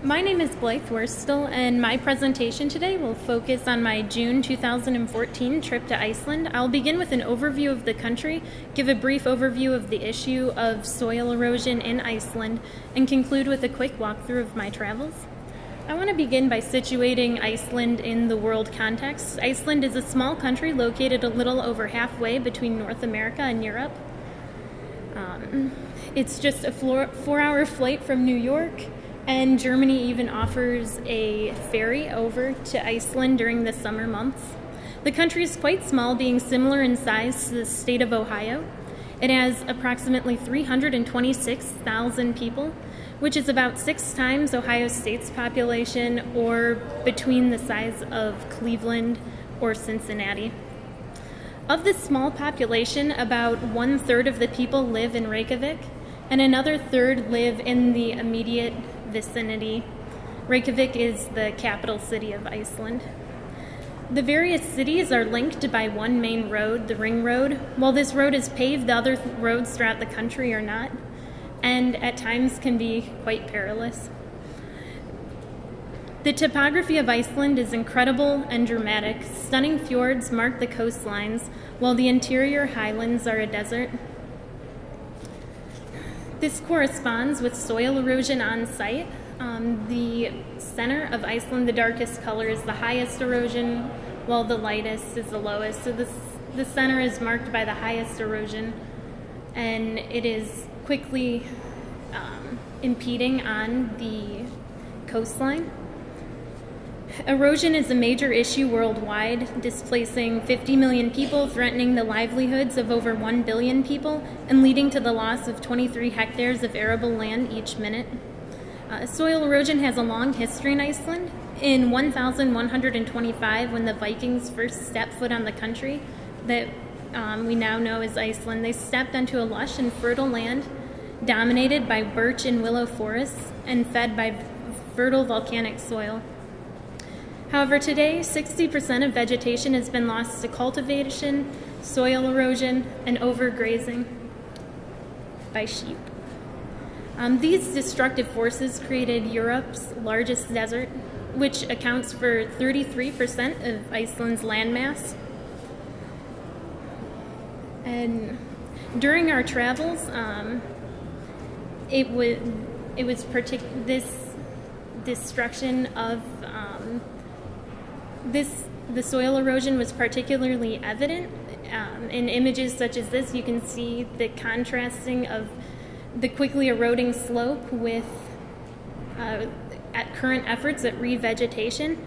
My name is Blythe Worstell, and my presentation today will focus on my June 2014 trip to Iceland. I'll begin with an overview of the country, give a brief overview of the issue of soil erosion in Iceland, and conclude with a quick walkthrough of my travels. I want to begin by situating Iceland in the world context. Iceland is a small country located a little over halfway between North America and Europe. It's just a 4-hour flight from New York, and Germany even offers a ferry over to Iceland during the summer months. The country is quite small, being similar in size to the state of Ohio. It has approximately 326,000 people, which is about 6 times Ohio State's population, or between the size of Cleveland or Cincinnati. Of this small population, about 1/3 of the people live in Reykjavik, and another third live in the immediate vicinity. Reykjavik is the capital city of Iceland. The various cities are linked by one main road, the Ring Road. While this road is paved, the other roads throughout the country are not, and at times can be quite perilous. The topography of Iceland is incredible and dramatic. Stunning fjords mark the coastlines, while the interior highlands are a desert. This corresponds with soil erosion on site. The center of Iceland, the darkest color, is the highest erosion, while the lightest is the lowest. So the center is marked by the highest erosion, and it is quickly impeding on the coastline. Erosion is a major issue worldwide, displacing 50 million people, threatening the livelihoods of over 1 billion people, and leading to the loss of 23 hectares of arable land each minute. Soil erosion has a long history in Iceland. In 1125, when the Vikings first stepped foot on the country that we now know as Iceland, they stepped onto a lush and fertile land dominated by birch and willow forests and fed by fertile volcanic soil. However, today, 60% of vegetation has been lost to cultivation, soil erosion, and overgrazing by sheep. These destructive forces created Europe's largest desert, which accounts for 33% of Iceland's landmass. And during our travels, this destruction of the soil erosion was particularly evident. In images such as this, you can see the contrasting of the quickly eroding slope with at current efforts at revegetation.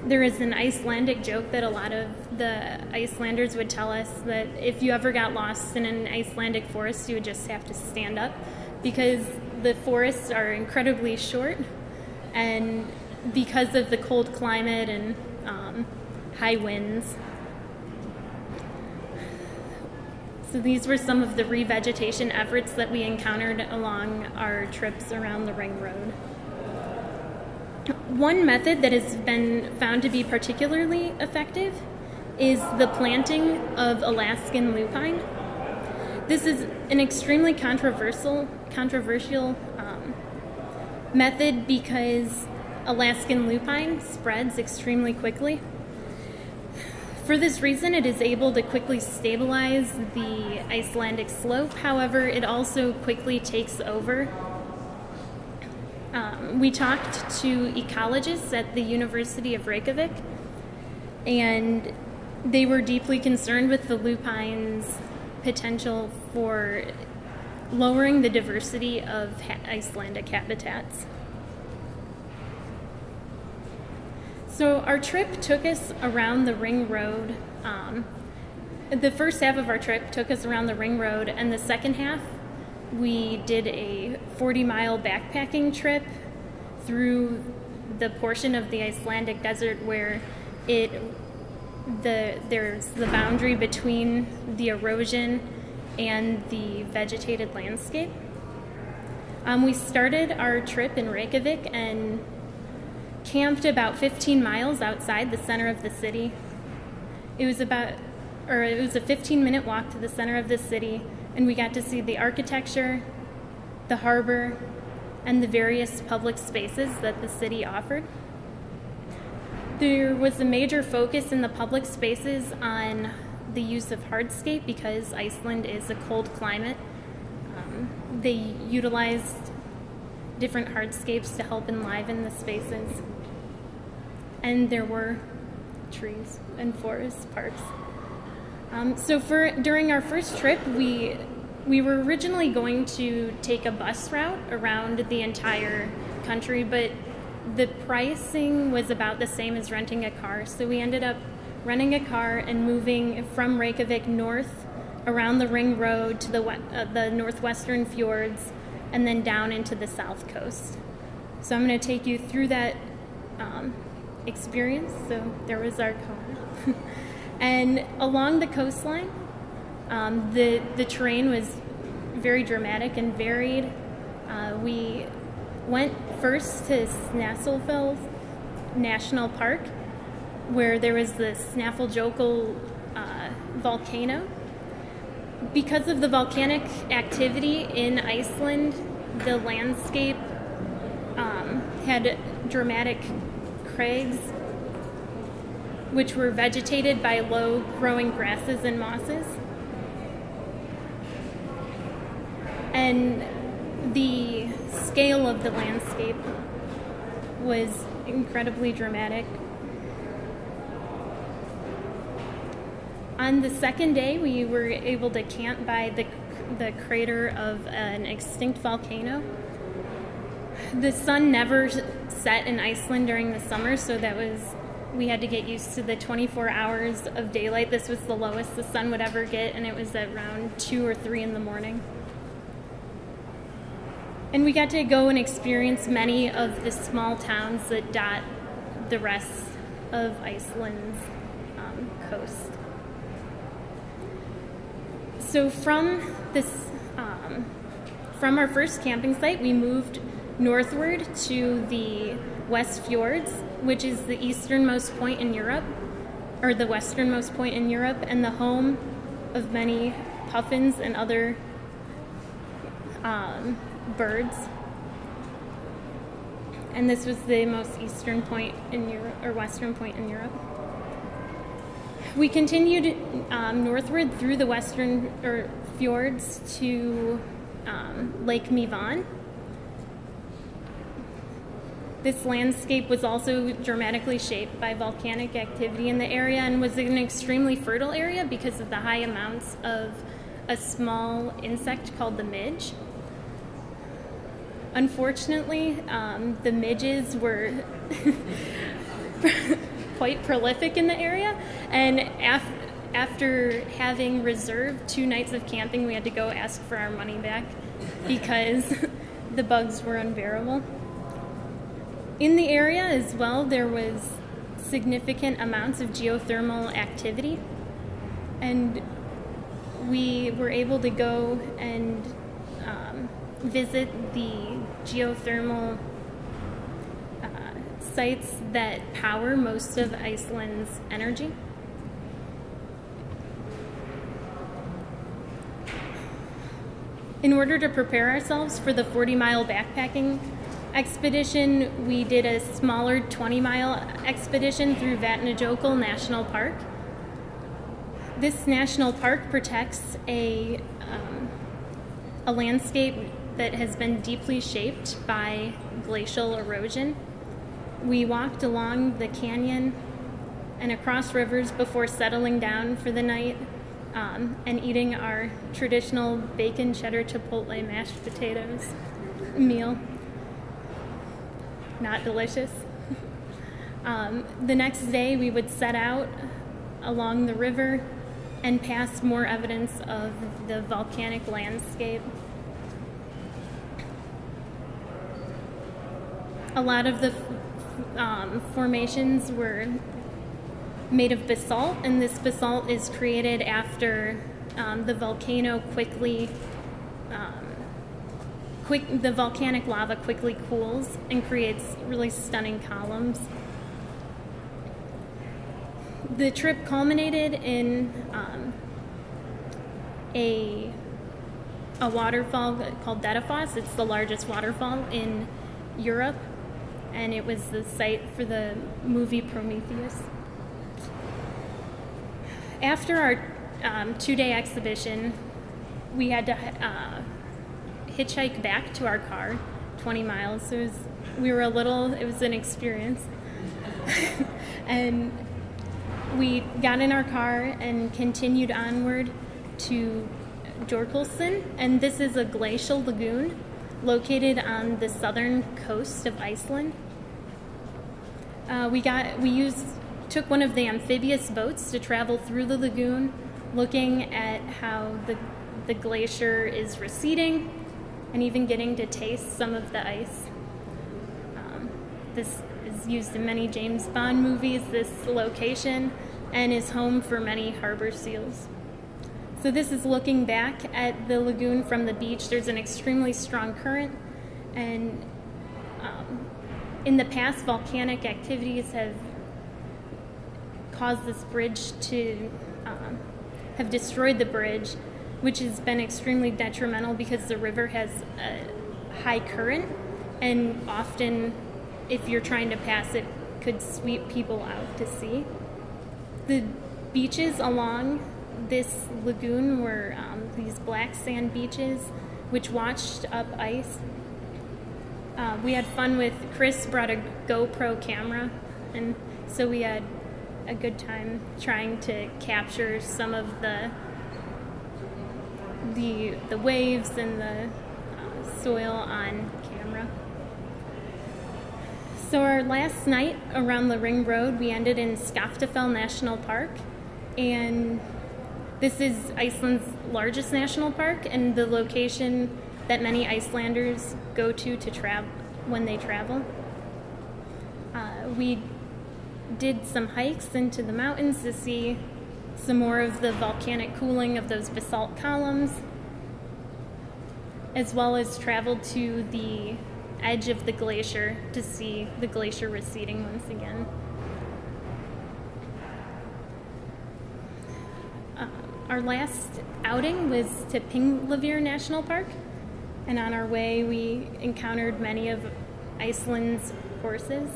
There is an Icelandic joke that a lot of the Icelanders would tell us, that if you ever got lost in an Icelandic forest, you would just have to stand up, because the forests are incredibly short, and because of the cold climate and high winds. So these were some of the revegetation efforts that we encountered along our trips around the Ring Road. One method that has been found to be particularly effective is the planting of Alaskan lupine. This is an extremely controversial method because Alaskan lupine spreads extremely quickly. For this reason, it is able to quickly stabilize the Icelandic slope. However, it also quickly takes over. We talked to ecologists at the University of Reykjavik, and they were deeply concerned with the lupine's potential for lowering the diversity of Icelandic habitats. So our trip took us around the Ring Road. The first half of our trip took us around the Ring Road, and the second half we did a 40-mile backpacking trip through the portion of the Icelandic desert where there's the boundary between the erosion and the vegetated landscape. We started our trip in Reykjavik and camped about 15 miles outside the center of the city. It was a 15-minute walk to the center of the city, and we got to see the architecture, the harbor, and the various public spaces that the city offered. There was a major focus in the public spaces on the use of hardscape because Iceland is a cold climate. They utilized different hardscapes to help enliven the spaces. And there were trees and forests, parks. During our first trip, we were originally going to take a bus route around the entire country, but the pricing was about the same as renting a car. So we ended up renting a car and moving from Reykjavik north around the Ring Road to the northwestern fjords and then down into the south coast. So I'm going to take you through that experience. So there was our car. And along the coastline, the terrain was very dramatic and varied. We went first to Snæfellsjökull National Park, where there was the Snæfellsjökull volcano. Because of the volcanic activity in Iceland, the landscape had dramatic crags, which were vegetated by low-growing grasses and mosses. And the scale of the landscape was incredibly dramatic. On the second day, we were able to camp by the crater of an extinct volcano. The sun never set in Iceland during the summer, so we had to get used to the 24 hours of daylight. This was the lowest the sun would ever get, and it was at around 2 or 3 in the morning. And we got to go and experience many of the small towns that dot the rest of Iceland's coast. So from our first camping site, we moved northward to the West Fjords, which is the easternmost point in Europe, or the westernmost point in Europe, and the home of many puffins and other birds. And this was the most eastern point in Europe, or western point in Europe. We continued northward through the western fjords to Lake Mývatn. This landscape was also dramatically shaped by volcanic activity in the area and was an extremely fertile area because of the high amounts of a small insect called the midge. Unfortunately, the midges were quite prolific in the area, and after having reserved 2 nights of camping, we had to go ask for our money back because the bugs were unbearable. In the area as well, there was significant amounts of geothermal activity, and we were able to go and visit the geothermal sites that power most of Iceland's energy. In order to prepare ourselves for the 40-mile backpacking expedition, we did a smaller 20-mile expedition through Vatnajökull National Park. This national park protects a landscape that has been deeply shaped by glacial erosion. We walked along the canyon and across rivers before settling down for the night and eating our traditional bacon cheddar chipotle mashed potatoes meal. Not delicious. The next day we would set out along the river and pass more evidence of the volcanic landscape. A lot of the formations were made of basalt, and this basalt is created after the volcano the volcanic lava quickly cools and creates really stunning columns. The trip culminated in a a waterfall called Dettifoss. It's the largest waterfall in Europe, and it was the site for the movie Prometheus. After our 2-day exhibition, we had to hitchhike back to our car, 20 miles. So it was an experience. And we got in our car and continued onward to Jorkulsen, and this is a glacial lagoon located on the southern coast of Iceland. Took one of the amphibious boats to travel through the lagoon, looking at how the glacier is receding and even getting to taste some of the ice. This is used in many James Bond movies, this location, and is home for many harbor seals. So this is looking back at the lagoon from the beach. There's an extremely strong current, and in the past, volcanic activities have caused this bridge to have destroyed the bridge, which has been extremely detrimental because the river has a high current, and often if you're trying to pass it, could sweep people out to sea. The beaches along this lagoon were these black sand beaches which washed up ice. We had fun with, Chris brought a GoPro camera, and so we had a good time trying to capture some of the waves and the soil on camera. So our last night around the Ring Road, we ended in Skaftafell National Park, and this is Iceland's largest national park and the location that many Icelanders go to travel when they travel. We did some hikes into the mountains to see some more of the volcanic cooling of those basalt columns, as well as traveled to the edge of the glacier to see the glacier receding once again. Our last outing was to Pinglavir National Park, and on our way we encountered many of Iceland's horses.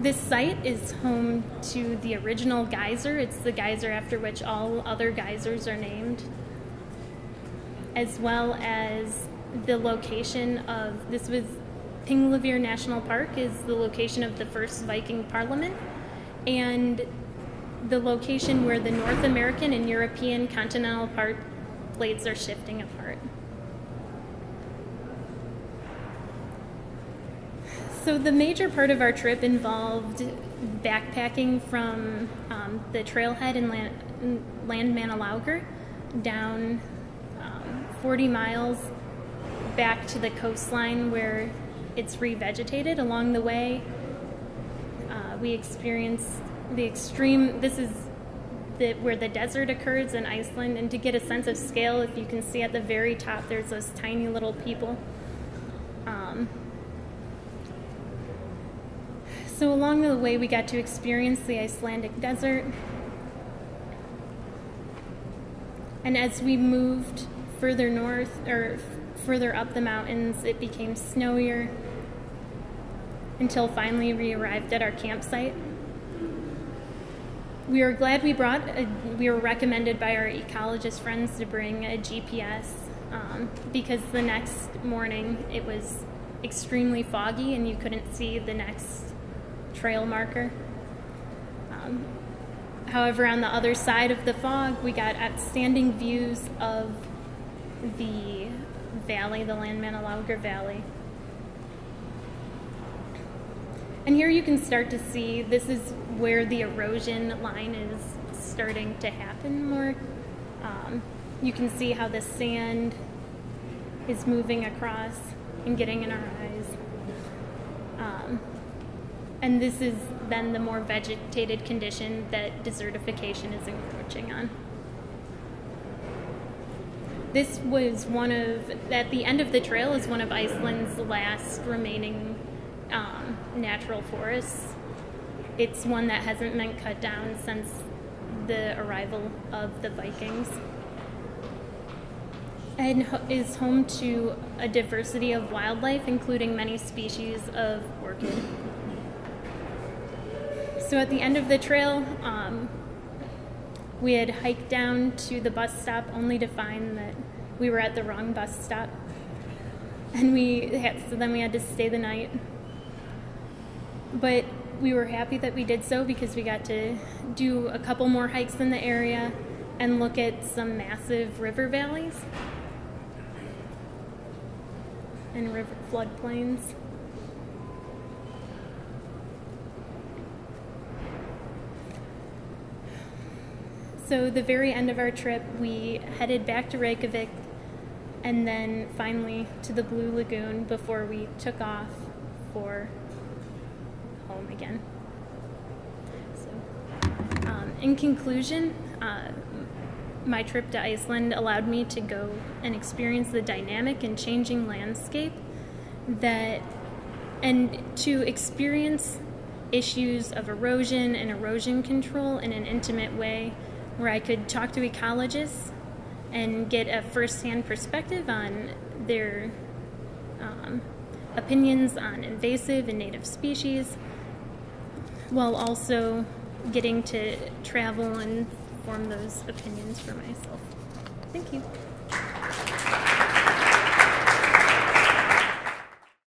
This site is home to the original geyser. It's the geyser after which all other geysers are named, as well as the location of, this was, Pinglavir National Park is the location of the first Viking parliament, and the location where the North American and European continental plates are shifting apart. So the major part of our trip involved backpacking from the trailhead in Landmannalaugar down 40 miles back to the coastline where it's revegetated. Along the way, we experienced the extreme, this is where the desert occurs in Iceland, and to get a sense of scale, if you can see at the very top, there's those tiny little people. So along the way, we got to experience the Icelandic desert. And as we moved further north, or further up the mountains, it became snowier until finally we arrived at our campsite. We were glad we were recommended by our ecologist friends to bring a GPS because the next morning it was extremely foggy and you couldn't see the next trail marker. However, on the other side of the fog, we got outstanding views of the valley, the Landmannalaugar Valley. And here you can start to see, this is where the erosion line is starting to happen more. You can see how the sand is moving across and getting in our eyes. And this is then the more vegetated condition that desertification is encroaching on. This was at the end of the trail is one of Iceland's last remaining natural forests. It's one that hasn't been cut down since the arrival of the Vikings. and is home to a diversity of wildlife, including many species of orchid. So at the end of the trail, we had hiked down to the bus stop only to find that we were at the wrong bus stop. And so then we had to stay the night. But we were happy that we did so because we got to do a couple more hikes in the area and look at some massive river valleys and river floodplains. So the very end of our trip, we headed back to Reykjavik and then finally to the Blue Lagoon before we took off for home again. So, in conclusion, my trip to Iceland allowed me to go and experience the dynamic and changing landscape and to experience issues of erosion and erosion control in an intimate way, where I could talk to ecologists and get a first-hand perspective on their opinions on invasive and native species, while also getting to travel and form those opinions for myself. Thank you.